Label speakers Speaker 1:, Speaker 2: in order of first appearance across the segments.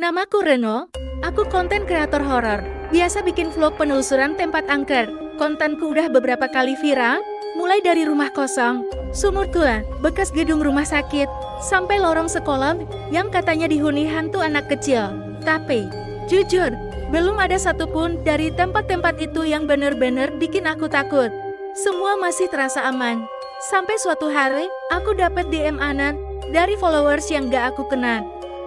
Speaker 1: Namaku Reno, aku konten kreator horor. Biasa bikin vlog penelusuran tempat angker. Kontenku udah beberapa kali viral, mulai dari rumah kosong, sumur tua, bekas gedung rumah sakit, sampai lorong sekolah yang katanya dihuni hantu anak kecil. Tapi, jujur, belum ada satupun dari tempat-tempat itu yang bener-bener bikin aku takut. Semua masih terasa aman. Sampai suatu hari, aku dapat DM anan dari followers yang gak aku kenal.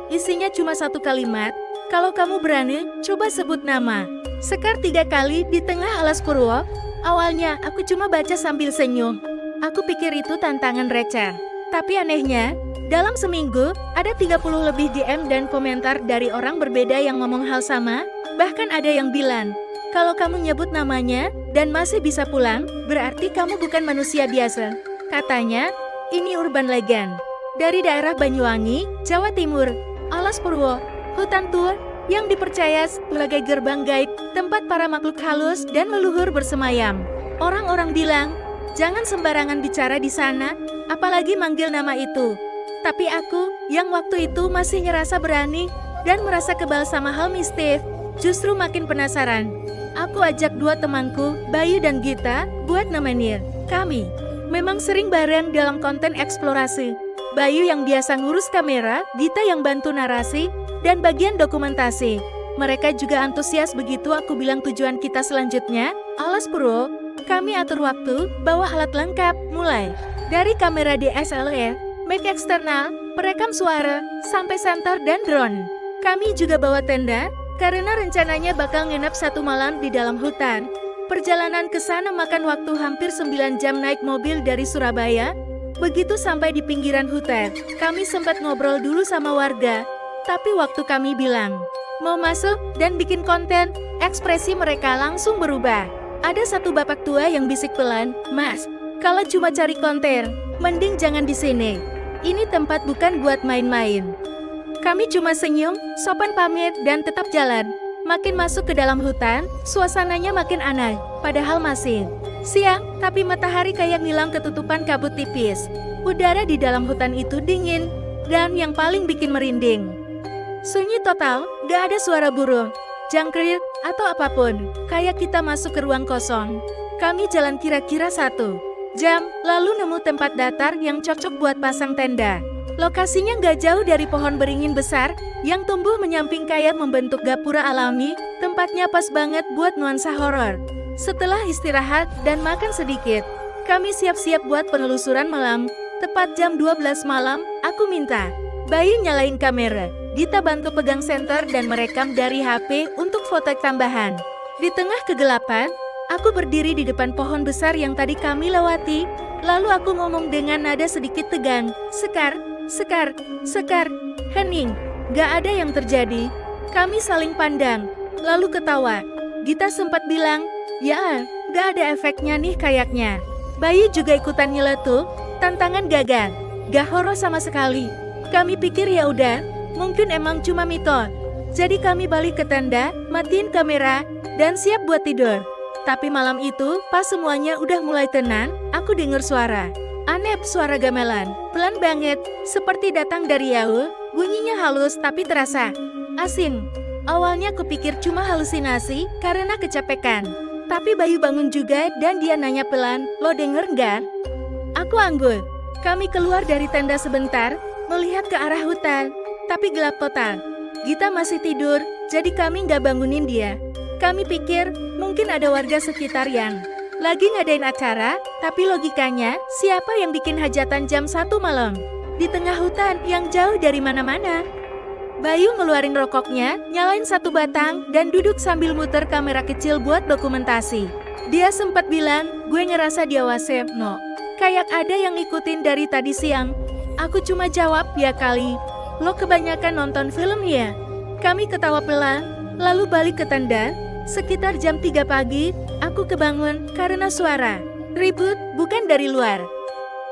Speaker 1: Isinya cuma satu kalimat, kalau kamu berani, coba sebut nama. Sekar 3 kali di tengah alas purwo. Awalnya, aku cuma baca sambil senyum. Aku pikir itu tantangan receh. Tapi anehnya, dalam seminggu, ada 30 lebih DM dan komentar dari orang berbeda yang ngomong hal sama. Bahkan ada yang bilang, kalau kamu nyebut namanya dan masih bisa pulang, berarti kamu bukan manusia biasa. Katanya, ini urban legend. Dari daerah Banyuwangi, Jawa Timur, Alas Purwo, hutan tua yang dipercaya sebagai gerbang gaib, tempat para makhluk halus dan leluhur bersemayam. Orang-orang bilang, jangan sembarangan bicara di sana, apalagi manggil nama itu. Tapi aku, yang waktu itu masih ngerasa berani dan merasa kebal sama hal mistis, justru makin penasaran. Aku ajak 2 temanku, Bayu dan Gita, buat nemenin. Kami memang sering bareng dalam konten eksplorasi. Bayu yang biasa ngurus kamera, Gita yang bantu narasi, dan bagian dokumentasi. Mereka juga antusias begitu aku bilang tujuan kita selanjutnya, Alas Purwo. Kami atur waktu, bawa alat lengkap, mulai dari kamera DSLR, mic eksternal, perekam suara, sampai senter dan drone. Kami juga bawa tenda, karena rencananya bakal nginep 1 malam di dalam hutan. Perjalanan ke sana makan waktu hampir 9 jam naik mobil dari Surabaya. Begitu sampai di pinggiran hutan, kami sempat ngobrol dulu sama warga. Tapi waktu kami bilang, mau masuk dan bikin konten, ekspresi mereka langsung berubah. Ada satu bapak tua yang bisik pelan, "Mas, kalau cuma cari konten, mending jangan di sini. Ini tempat bukan buat main-main." Kami cuma senyum, sopan pamit, dan tetap jalan. Makin masuk ke dalam hutan, suasananya makin aneh, padahal masih siang, tapi matahari kayak ngilang ketutupan kabut tipis. Udara di dalam hutan itu dingin, dan yang paling bikin merinding, sunyi total, gak ada suara burung, jangkrik, atau apapun. Kayak kita masuk ke ruang kosong. Kami jalan kira-kira 1 jam, lalu nemu tempat datar yang cocok buat pasang tenda. Lokasinya gak jauh dari pohon beringin besar, yang tumbuh menyamping kayak membentuk gapura alami. Tempatnya pas banget buat nuansa horor. Setelah istirahat dan makan sedikit, kami siap-siap buat penelusuran malam. Tepat jam 12 malam, aku minta Bayu nyalain kamera, Gita bantu pegang senter dan merekam dari HP untuk foto tambahan. Di tengah kegelapan, aku berdiri di depan pohon besar yang tadi kami lewati. Lalu aku ngomong dengan nada sedikit tegang, "Sekar, Sekar, Sekar." Hening, gak ada yang terjadi. Kami saling pandang, lalu ketawa. Gita sempat bilang, "Ya, gak ada efeknya nih kayaknya." Bayu juga ikutan nyeletuk, tantangan gagal. Gak horor sama sekali. Kami pikir ya udah, mungkin emang cuma mitos. Jadi kami balik ke tenda, matiin kamera, dan siap buat tidur. Tapi malam itu, pas semuanya udah mulai tenang, aku dengar suara. Aneh, suara gamelan, pelan banget, seperti datang dari jauh, bunyinya halus tapi terasa asing. Awalnya kupikir cuma halusinasi karena kecapekan. Tapi Bayu bangun juga dan dia nanya pelan, "Lo denger nggak?" Aku angguk. Kami keluar dari tenda sebentar, melihat ke arah hutan, tapi gelap total. Gita masih tidur, jadi kami nggak bangunin dia. Kami pikir mungkin ada warga sekitar yang lagi ngadain acara, tapi logikanya, siapa yang bikin hajatan jam 1 malam? Di tengah hutan yang jauh dari mana-mana. Bayu ngeluarin rokoknya, nyalain 1 batang, dan duduk sambil muter kamera kecil buat dokumentasi. Dia sempat bilang, "Gue ngerasa diawasi, no. Kayak ada yang ngikutin dari tadi siang." Aku cuma jawab, "Ya kali. Lo kebanyakan nonton film ya?" Kami ketawa pelan, lalu balik ke tenda. Sekitar jam 3 pagi, aku kebangun karena suara ribut, bukan dari luar.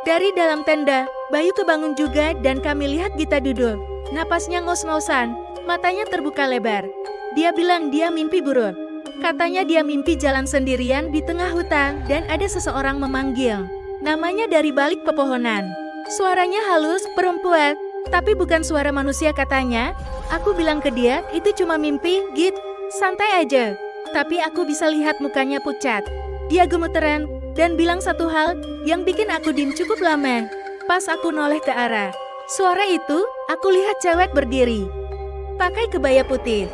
Speaker 1: Dari dalam tenda, Bayu kebangun juga dan kami lihat Gita duduk. Napasnya ngos-ngosan, matanya terbuka lebar. Dia bilang dia mimpi buruk. Katanya dia mimpi jalan sendirian di tengah hutan dan ada seseorang memanggil namanya dari balik pepohonan. Suaranya halus, perempuan, tapi bukan suara manusia katanya. Aku bilang ke dia, itu cuma mimpi, Git. Santai aja. Tapi aku bisa lihat mukanya pucat. Dia gemeteran dan bilang satu hal yang bikin aku diem cukup lama. Pas aku noleh ke arah suara itu, aku lihat cewek berdiri. Pakai kebaya putih.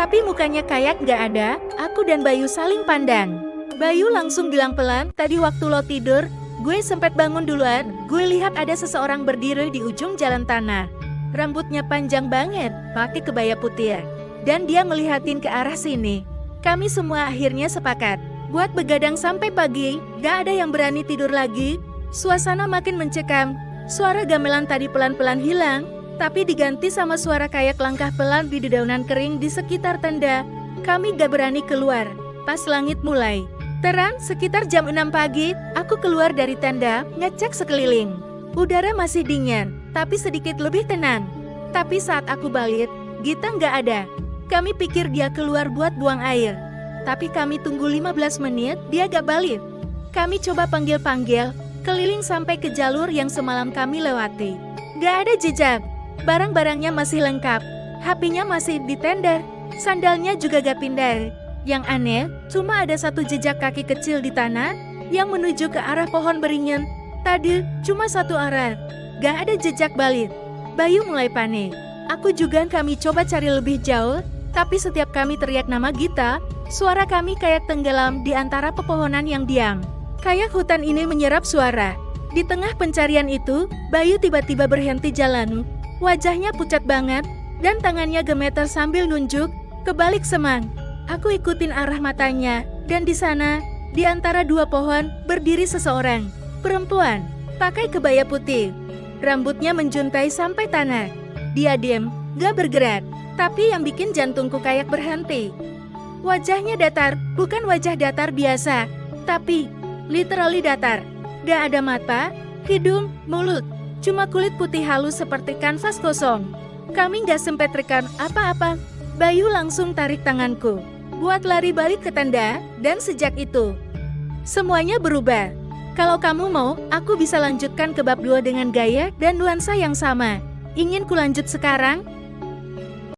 Speaker 1: Tapi mukanya kayak gak ada, aku dan Bayu saling pandang. Bayu langsung bilang pelan, tadi waktu lo tidur, gue sempet bangun duluan, gue lihat ada seseorang berdiri di ujung jalan tanah. Rambutnya panjang banget, pakai kebaya putih. Dan dia ngelihatin ke arah sini. Kami semua akhirnya sepakat. Buat begadang sampai pagi, gak ada yang berani tidur lagi. Suasana makin mencekam. Suara gamelan tadi pelan-pelan hilang, tapi diganti sama suara kayak langkah pelan di dedaunan kering di sekitar tenda. Kami gak berani keluar. Pas langit mulai terang, sekitar jam 6 pagi, aku keluar dari tenda, ngecek sekeliling. Udara masih dingin, tapi sedikit lebih tenang. Tapi saat aku balik, Gita nggak ada. Kami pikir dia keluar buat buang air. Tapi kami tunggu 15 menit, dia gak balik. Kami coba panggil-panggil, keliling sampai ke jalur yang semalam kami lewati. Gak ada jejak. Barang-barangnya masih lengkap. HP-nya masih di tenda. Sandalnya juga gak pindah. Yang aneh, cuma ada satu jejak kaki kecil di tanah yang menuju ke arah pohon beringin. Tadi, cuma satu arah. Gak ada jejak balik. Bayu mulai panik. Aku juga kami coba cari lebih jauh, tapi setiap kami teriak nama Gita, suara kami kayak tenggelam di antara pepohonan yang diam. Kayak hutan ini menyerap suara. Di tengah pencarian itu, Bayu tiba-tiba berhenti jalan. Wajahnya pucat banget, dan tangannya gemeter sambil nunjuk ke balik semang. Aku ikutin arah matanya, dan di sana, di antara dua pohon, berdiri seseorang. Perempuan, pakai kebaya putih. Rambutnya menjuntai sampai tanah. Dia diam, gak bergerak. Tapi yang bikin jantungku kayak berhenti. Wajahnya datar, bukan wajah datar biasa. Tapi, literally datar. Gak ada mata, hidung, mulut. Cuma kulit putih halus seperti kanvas kosong. Kami gak sempat rekam apa-apa. Bayu langsung tarik tanganku. Buat lari balik ke tenda, dan sejak itu, semuanya berubah. Kalau kamu mau, aku bisa lanjutkan ke bab 2 dengan gaya dan nuansa yang sama. Ingin kulanjut sekarang?